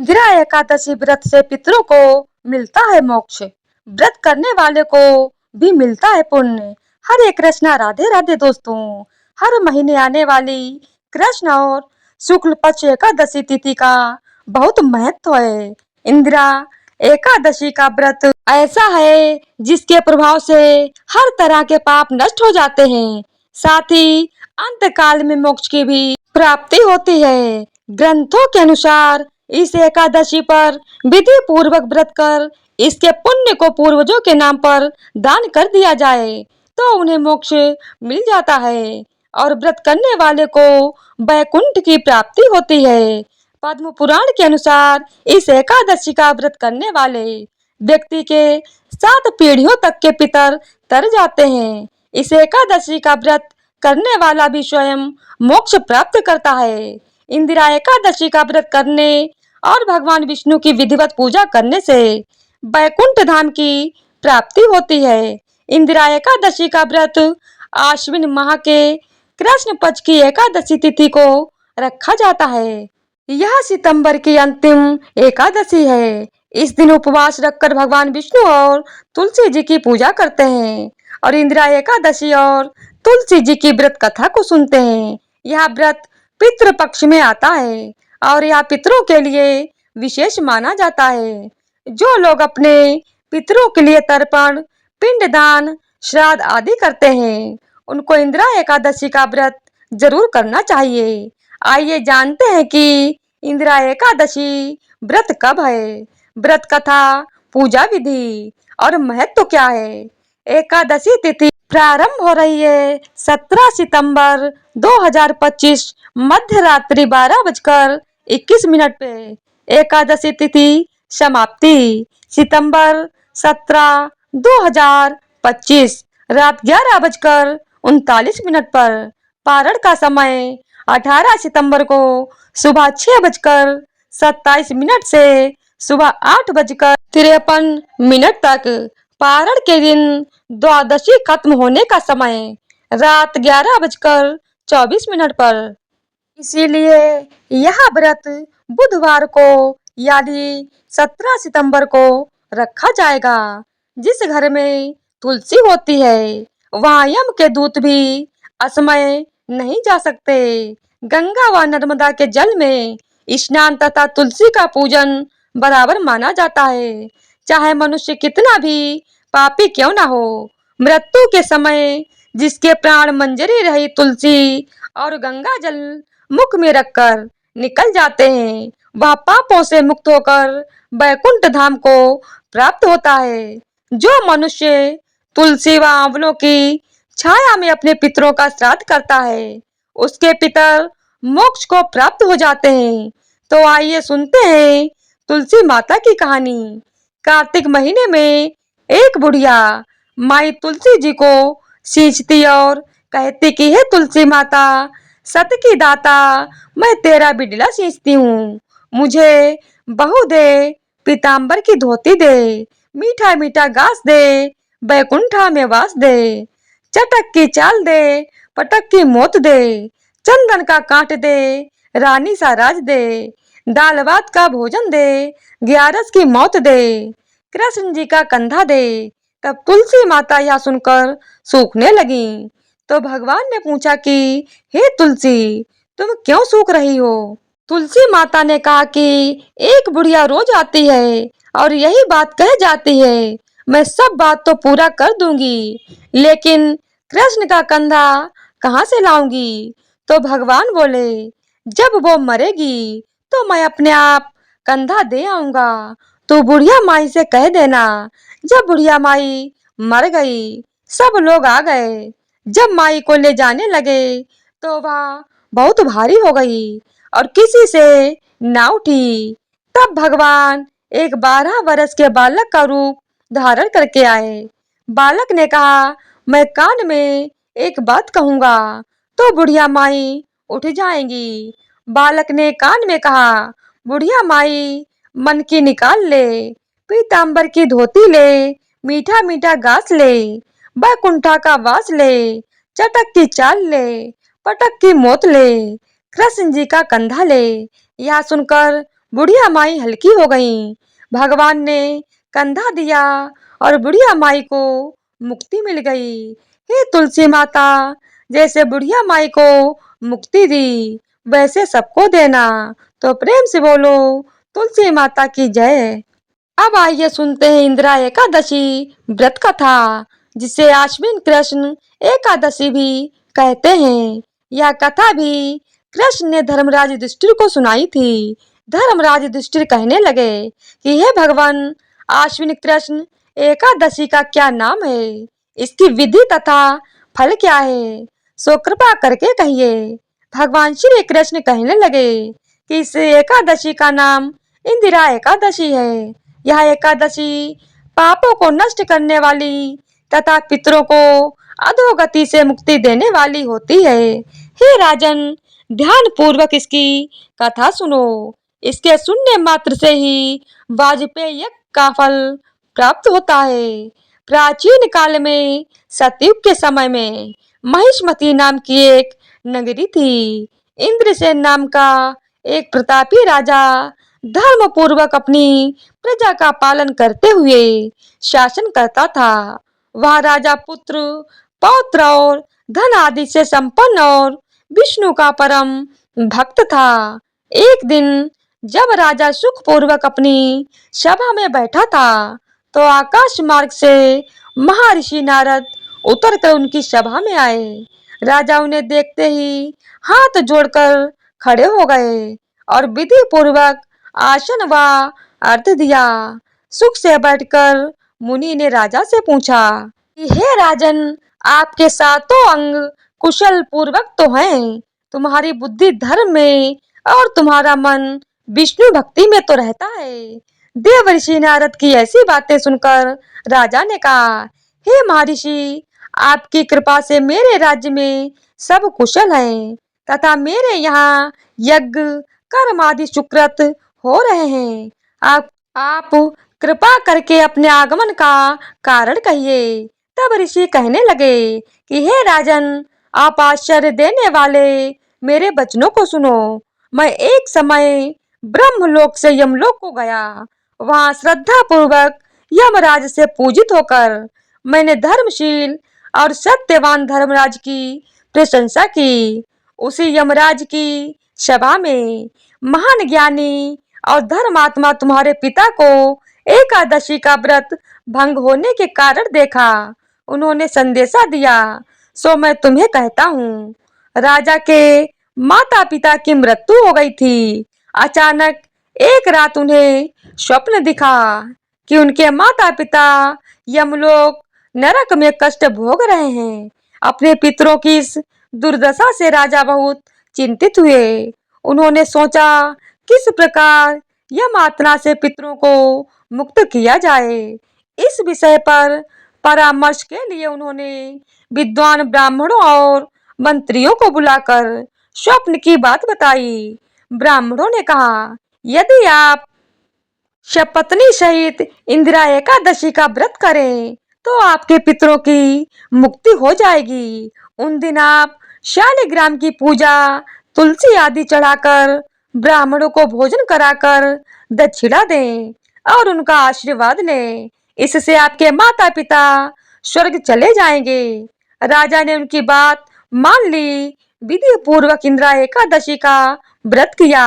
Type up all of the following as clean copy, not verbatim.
इंदिरा एकादशी व्रत से पितरों को मिलता है मोक्ष। व्रत करने वाले को भी मिलता है पुण्य। हरे कृष्णा, राधे राधे दोस्तों। हर महीने आने वाली कृष्ण और शुक्ल पक्ष एकादशी तिथि का बहुत महत्व है। इंदिरा एकादशी का व्रत ऐसा है जिसके प्रभाव से हर तरह के पाप नष्ट हो जाते हैं, साथ ही अंत काल में मोक्ष की भी प्राप्ति होती है। ग्रंथों के अनुसार इस एकादशी पर विधि पूर्वक व्रत कर इसके पुण्य को पूर्वजों के नाम पर दान कर दिया जाए तो उन्हें मोक्ष मिल जाता है और व्रत करने वाले को वैकुंठ की प्राप्ति होती है। पद्म पुराण के अनुसार इस एकादशी का व्रत करने वाले व्यक्ति के 7 पीढ़ियों तक के पितर तर जाते हैं। इस एकादशी का व्रत करने वाला भी स्वयं मोक्ष प्राप्त करता है। इंदिरा एकादशी का व्रत करने और भगवान विष्णु की विधिवत पूजा करने से वैकुंठ धाम की प्राप्ति होती है। इंदिरा एकादशी का व्रत आश्विन माह के कृष्ण पक्ष की एकादशी तिथि को रखा जाता है। यह सितंबर की अंतिम एकादशी है। इस दिन उपवास रखकर भगवान विष्णु और तुलसी जी की पूजा करते हैं और इंदिरा एकादशी और तुलसी जी की व्रत कथा को सुनते हैं। यह व्रत पितृ पक्ष में आता है और यह पितरों के लिए विशेष माना जाता है। जो लोग अपने पितरों के लिए तर्पण, पिंडदान, श्राद्ध आदि करते हैं, उनको इंदिरा एकादशी का व्रत जरूर करना चाहिए। आइए जानते हैं कि इंदिरा एकादशी व्रत कब है, व्रत कथा, पूजा विधि और महत्व क्या है। एकादशी तिथि प्रारंभ हो रही है 17 सितंबर 2025 मध्य रात्रि 12:21 पे। एकादशी तिथि समाप्ति सितंबर 17, 2025 रात 11:39 पर। पारण का समय 18 सितंबर को सुबह 6:27 से सुबह 8:53 तक। पारण के दिन द्वादशी खत्म होने का समय रात 11:24 पर। इसीलिए यह व्रत बुधवार को यानी 17 सितंबर को रखा जाएगा। जिस घर में तुलसी होती है वहाँ यम के दूत भी असमय नहीं जा सकते। गंगा व नर्मदा के जल में स्नान तथा तुलसी का पूजन बराबर माना जाता है, चाहे मनुष्य कितना भी पापी क्यों ना हो। मृत्यु के समय जिसके प्राण मंजरी रही तुलसी और गंगा जल मुख में रखकर निकल जाते हैं, वह पापों से मुक्त होकर वैकुंठ धाम को प्राप्त होता है। जो मनुष्य तुलसी व आंवलों की छाया में अपने पितरों का श्राद्ध करता है उसके पितर मोक्ष को प्राप्त हो जाते हैं। तो आइए सुनते हैं तुलसी माता की कहानी। कार्तिक महीने में एक बुढ़िया माई तुलसी जी को सींचती और कहती कि हे तुलसी माता, सत की दाता, मैं तेरा बिडला सींचती हूँ, मुझे बहू दे, पीताम्बर की धोती दे, मीठा मीठा घास दे, बैकुंठा में वास दे, चटक की चाल दे, पटक की मोत दे, चंदन का कांट दे, रानी सा राज दे, दाल भात का भोजन दे, ग्यारस की मौत दे, कृष्ण जी का कंधा दे। तब तुलसी माता यह सुनकर सूखने लगी। तो भगवान ने पूछा कि हे तुलसी, तुम क्यों सूख रही हो। तुलसी माता ने कहा कि एक बुढ़िया रोज आती है और यही बात कह जाती है, मैं सब बात तो पूरा कर दूंगी, लेकिन कृष्ण का कंधा कहाँ से लाऊंगी। तो भगवान बोले, जब वो मरेगी तो मैं अपने आप कंधा दे आऊंगा। तो बुढ़िया माई से कह देना। जब बुढ़िया माई मर गई, सब लोग आ गए। जब माई को ले जाने लगे तो वह बहुत भारी हो गई और किसी से ना उठी। तब भगवान एक 12 वर्ष के बालक का रूप धारण करके आए। बालक ने कहा, मैं कान में एक बात कहूंगा तो बुढ़िया माई उठ जाएंगी। बालक ने कान में कहा, बुढ़िया माई मन की निकाल ले, पीताम्बर की धोती ले, मीठा मीठा घास ले, बैकुंठा का वास ले, चटक की चाल ले, पटक की मोत ले, कृष्ण जी का कंधा ले। यह सुनकर बुढ़िया माई हल्की हो गईं। भगवान ने कंधा दिया और बुढ़िया माई को मुक्ति मिल गई। हे तुलसी माता, जैसे बुढ़िया माई को मुक्ति दी वैसे सबको देना। तो प्रेम से बोलो तुलसी माता की जय। अब आइए सुनते हैं इंदिरा एकादशी व्रत कथा, जिसे आश्विन कृष्ण एकादशी भी कहते हैं। यह कथा भी कृष्ण ने धर्मराज युधिष्ठिर को सुनाई थी। धर्मराज युधिष्ठिर कहने लगे कि हे भगवान, आश्विन कृष्ण एकादशी का क्या नाम है, इसकी विधि तथा फल क्या है, सो कृपा करके कहिए। भगवान श्री कृष्ण कहने लगे कि इस एकादशी का नाम इंदिरा एकादशी है। यह एकादशी पापों को नष्ट करने वाली तथा पितरों को अधोगति से मुक्ति देने वाली होती है। हे राजन, ध्यान पूर्वक इसकी कथा सुनो। इसके सुनने मात्र से ही वाजपेय यज्ञ का फल प्राप्त होता है। प्राचीन काल में सतयुग के समय में महिष्मती नाम की एक नगरी थी। इंद्रसेन नाम का एक प्रतापी राजा धर्म पूर्वक अपनी प्रजा का पालन करते हुए शासन करता था। वह राजा पुत्र, पौत्र और धन आदि से संपन्न और विष्णु का परम भक्त था। एक दिन जब राजा सुख पूर्वक अपनी सभा में बैठा था, तो आकाश मार्ग से महर्षि नारद उतरकर उनकी सभा में आए। राजा उन्हें देखते ही हाथ जोड़कर खड़े हो गए और विधि पूर्वक आसन व अर्घ्य दिया। सुख से बैठकर मुनि ने राजा से पूछा कि हे राजन, आपके सातों अंग कुशल पूर्वक तो हैं, तुम्हारी बुद्धि धर्म में और तुम्हारा मन विष्णु भक्ति में तो रहता है। देवर्षि नारद की ऐसी बातें सुनकर राजा ने कहा, हे महर्षि, आपकी कृपा से मेरे राज्य में सब कुशल हैं तथा मेरे यहाँ यज्ञ कर्म आदि सुकृत हो रहे हैं। आप कृपा करके अपने आगमन का कारण कहिए। तब ऋषि कहने लगे कि हे राजन, आप आश्चर्य देने वाले मेरे वचनों को सुनो। मैं एक समय ब्रह्मलोक से यमलोक को गया। वहां श्रद्धा पूर्वक यमराज से पूजित होकर मैंने धर्मशील और सत्यवान धर्मराज की प्रशंसा की। उसी यमराज की सभा में महान ज्ञानी और धर्मात्मा तुम्हारे पिता को एकादशी का व्रत भंग होने के कारण देखा। उन्होंने संदेशा दिया, सो मैं तुम्हें कहता हूँ। राजा के माता पिता की मृत्यु हो गई थी। अचानक एक रात उन्हें स्वप्न दिखा कि उनके माता पिता यमलोक नरक में कष्ट भोग रहे हैं। अपने पितरों की इस दुर्दशा से राजा बहुत चिंतित हुए। उन्होंने सोचा किस प्रकार यमयातना से पितरों को मुक्त किया जाए। इस विषय पर परामर्श के लिए उन्होंने विद्वान ब्राह्मणों और मंत्रियों को बुलाकर स्वप्न की बात बताई। ब्राह्मणों ने कहा, यदि आप सपत्नी सहित इंदिरा एकादशी का व्रत करें तो आपके पितरों की मुक्ति हो जाएगी। उन दिन आप शालिग्राम की पूजा, तुलसी आदि चढ़ाकर ब्राह्मणों को भोजन कराकर दक्षिणा दें और उनका आशीर्वाद लें। इससे आपके माता पिता स्वर्ग चले जाएंगे। राजा ने उनकी बात मान ली। विधि पूर्वक इंदिरा एकादशी का व्रत किया।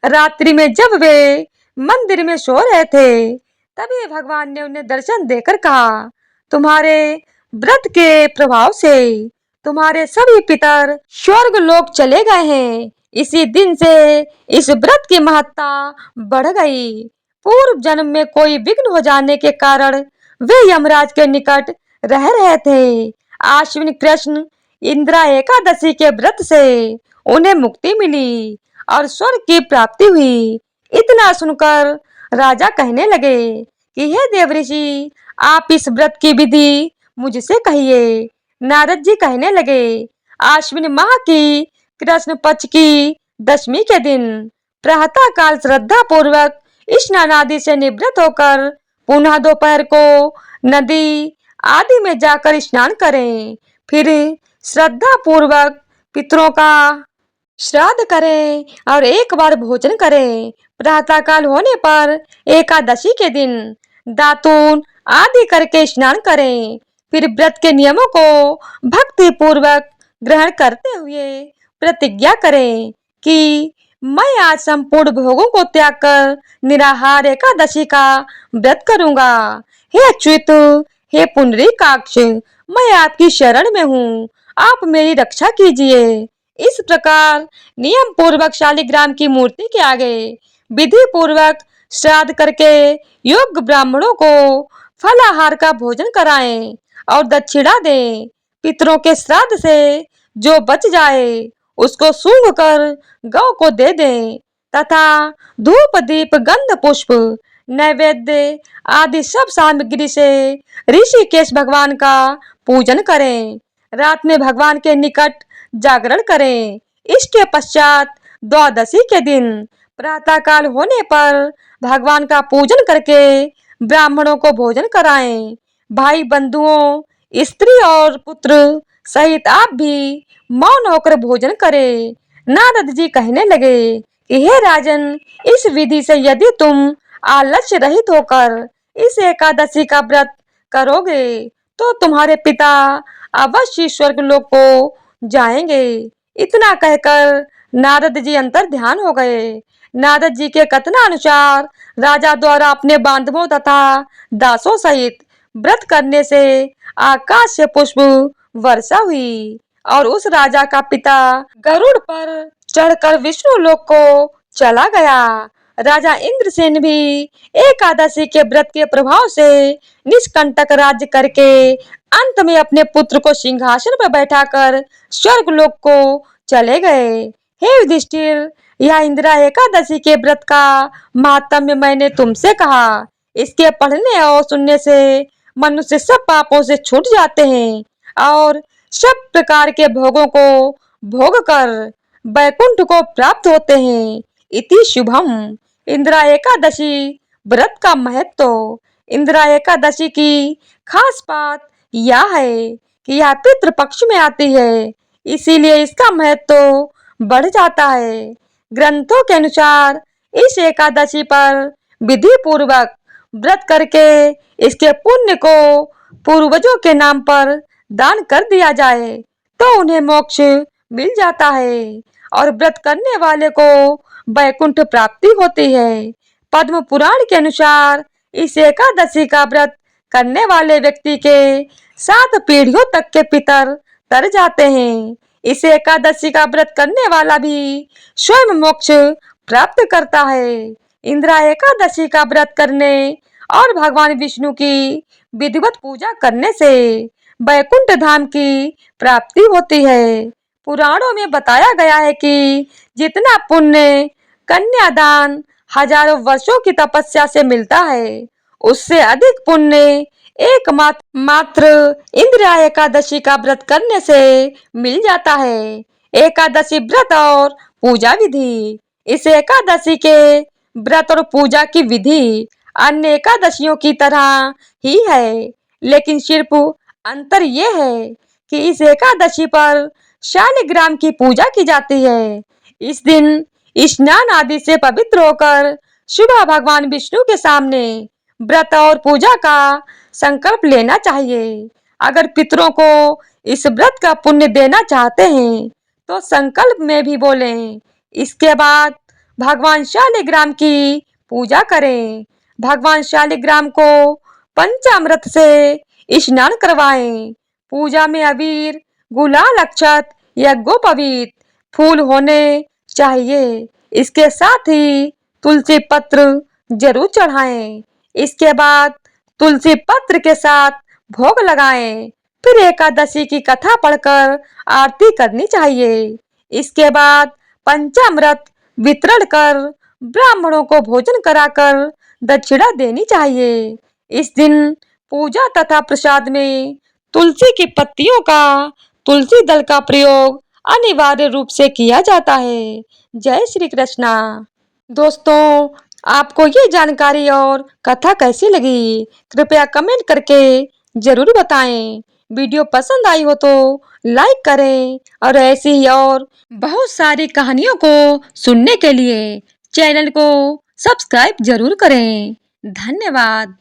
रात्रि में जब वे मंदिर में सो रहे थे, तभी भगवान ने उन्हें दर्शन देकर कहा, तुम्हारे व्रत के प्रभाव से तुम्हारे सभी पितर स्वर्ग लोक चले गए हैं। इसी दिन से इस व्रत की महत्ता बढ़ गई। पूर्व जन्म में कोई विघ्न हो जाने के कारण वे यमराज के निकट रह रहे थे। आश्विन कृष्ण इंदिरा एकादशी के व्रत से उन्हें मुक्ति मिली और स्वर्ग की प्राप्ति हुई। इतना सुनकर राजा कहने लगे कि हे देवऋषि, आप इस व्रत की विधि मुझसे कहिए। नारद जी कहने लगे, आश्विन माह की कृष्ण पक्ष की दशमी के दिन प्रातः काल श्रद्धा पूर्वक स्नान आदि से निवृत्त होकर पुनः दोपहर को नदी आदि में जाकर स्नान करें। फिर श्रद्धा पूर्वक पितरों का श्राद्ध करें और एक बार भोजन करें। प्रातःकाल होने पर एकादशी के दिन दातून आदि करके स्नान करें। फिर व्रत के नियमों को भक्ति पूर्वक ग्रहण करते हुए प्रतिज्ञा करें कि मैं आज संपूर्ण भोगों को त्याग कर निराहार एकादशी का व्रत करूंगा। हे अच्युत, हे पुंडरीकाक्ष, मैं आपकी शरण में हूँ, आप मेरी रक्षा कीजिए। इस प्रकार नियम पूर्वक शालिग्राम की मूर्ति के आगे विधि पूर्वक श्राद्ध करके योग्य ब्राह्मणों को फलाहार का भोजन कराएं और दक्षिणा दें। पितरों के श्राद्ध से जो बच जाए उसको सूंघ कर गौ को दे दें तथा धूप दीप गंध पुष्प नैवेद्य आदि सब सामग्री से ऋषिकेश भगवान का पूजन करें। रात में भगवान के निकट जागरण करें। इसके पश्चात द्वादशी के दिन प्रातःकाल होने पर भगवान का पूजन करके ब्राह्मणों को भोजन कराएं। भाई बंधुओं, स्त्री और पुत्र सहित आप भी मौन होकर भोजन करें। नारद जी कहने लगे कि हे राजन, इस विधि से यदि तुम आलस्य रहित होकर इस एकादशी का व्रत करोगे तो तुम्हारे पिता अवश्य स्वर्ग लोक को जाएंगे। इतना कहकर नारद जी अंतर ध्यान हो गए। नारद जी के कथनानुसार राजा द्वारा अपने बांधवों तथा दासों सहित व्रत करने से आकाश से पुष्प वर्षा हुई और उस राजा का पिता गरुड़ पर चढ़कर विष्णु लोक को चला गया। राजा इंद्रसेन भी एकादशी के व्रत के प्रभाव से निष्कंटक राज्य करके अंत में अपने पुत्र को सिंहासन पर बैठाकर स्वर्ग लोक को चले गए। हे युधिष्ठिर, यह इंदिरा एकादशी के व्रत का महात्म्य मैंने तुमसे कहा। इसके पढ़ने और सुनने से मनुष्य सब पापों से छूट जाते हैं और सब प्रकार के भोगों को भोग कर वैकुंठ को प्राप्त होते हैं। इति शुभम। इंदिरा एकादशी व्रत का महत्व। इंदिरा एकादशी की खास बात यह है कि यह पितृ पक्ष में आती है, इसीलिए इसका महत्व बढ़ जाता है। ग्रंथों के अनुसार इस एकादशी पर विधि पूर्वक व्रत करके इसके पुण्य को पूर्वजों के नाम पर दान कर दिया जाए तो उन्हें मोक्ष मिल जाता है और व्रत करने वाले को वैकुंठ प्राप्ति होती है। पद्म पुराण के अनुसार इस एकादशी का व्रत करने वाले व्यक्ति के 7 पीढ़ियों तक के पितर तर जाते हैं। इस एकादशी का व्रत करने वाला भी स्वयं मोक्ष प्राप्त करता है। इंदिरा एकादशी का व्रत करने और भगवान विष्णु की विधिवत पूजा करने से वैकुंठ धाम की प्राप्ति होती है। पुराणों में बताया गया है कि जितना पुण्य कन्यादान हजारों वर्षों की तपस्या से मिलता है, उससे अधिक पुण्य एकमात्र इंदिरा एकादशी का व्रत करने से मिल जाता है। एकादशी व्रत और पूजा विधि। इस एकादशी के व्रत और पूजा की विधि अन्य एकादशियों की तरह ही है, लेकिन सिर्फ अंतर यह है कि इस एकादशी पर शालिग्राम की पूजा की जाती है। इस दिन स्नान आदि से पवित्र होकर सुबह भगवान विष्णु के सामने व्रत और पूजा का संकल्प लेना चाहिए। अगर पितरों को इस व्रत का पुण्य देना चाहते हैं तो संकल्प में भी बोलें। इसके बाद भगवान शालिग्राम की पूजा करें। भगवान शालिग्राम को पंचामृत से स्नान करवाएं। पूजा में अबीर, गुलाल, अक्षत या गोपवित्र फूल होने चाहिए। इसके साथ ही तुलसी पत्र जरूर चढ़ाएं। इसके बाद तुलसी पत्र के साथ भोग लगाएं। फिर एकादशी की कथा पढ़कर आरती करनी चाहिए। इसके बाद पंचामृत वितरण कर ब्राह्मणों को भोजन कराकर दक्षिणा देनी चाहिए। इस दिन पूजा तथा प्रसाद में तुलसी की पत्तियों का, तुलसी दल का प्रयोग अनिवार्य रूप से किया जाता है। जय श्री कृष्णा। दोस्तों, आपको ये जानकारी और कथा कैसी लगी? कृपया कमेंट करके जरूर बताएं। वीडियो पसंद आई हो तो लाइक करें और ऐसी ही और बहुत सारी कहानियों को सुनने के लिए चैनल को सब्सक्राइब जरूर करें। धन्यवाद।